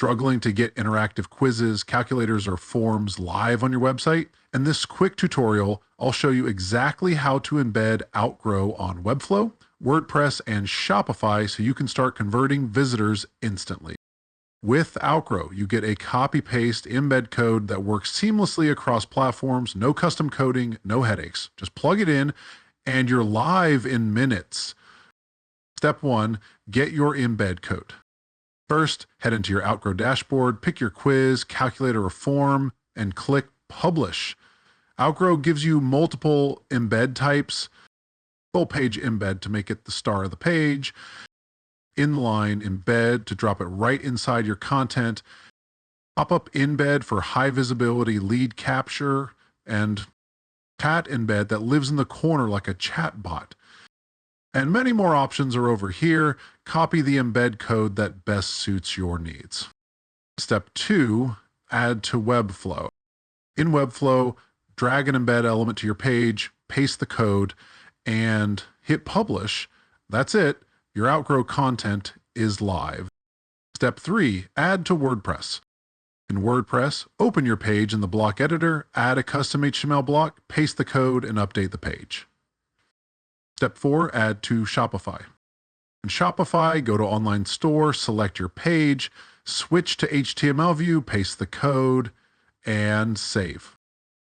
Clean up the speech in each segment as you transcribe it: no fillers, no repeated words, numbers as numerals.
Struggling to get interactive quizzes, calculators, or forms live on your website? In this quick tutorial, I'll show you exactly how to embed Outgrow on Webflow, WordPress, and Shopify so you can start converting visitors instantly. With Outgrow, you get a copy-paste embed code that works seamlessly across platforms, no custom coding, no headaches. Just plug it in and you're live in minutes. Step 1, get your embed code. First, head into your Outgrow dashboard, pick your quiz, calculator, or form, and click Publish. Outgrow gives you multiple embed types: full page embed to make it the star of the page, inline embed to drop it right inside your content, pop-up embed for high visibility lead capture, and chat embed that lives in the corner like a chat bot. And many more options are over here. Copy the embed code that best suits your needs. Step 2, add to Webflow. In Webflow, drag an embed element to your page, paste the code, and hit publish. That's it. Your Outgrow content is live. Step 3, add to WordPress. In WordPress, open your page in the block editor, add a custom HTML block, paste the code, and update the page. Step 4, add to Shopify. In Shopify, go to Online Store, select your page, switch to HTML view, paste the code, and save.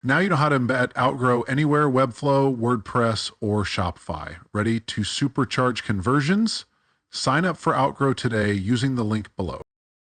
Now you know how to embed Outgrow anywhere, Webflow, WordPress, or Shopify. Ready to supercharge conversions? Sign up for Outgrow today using the link below.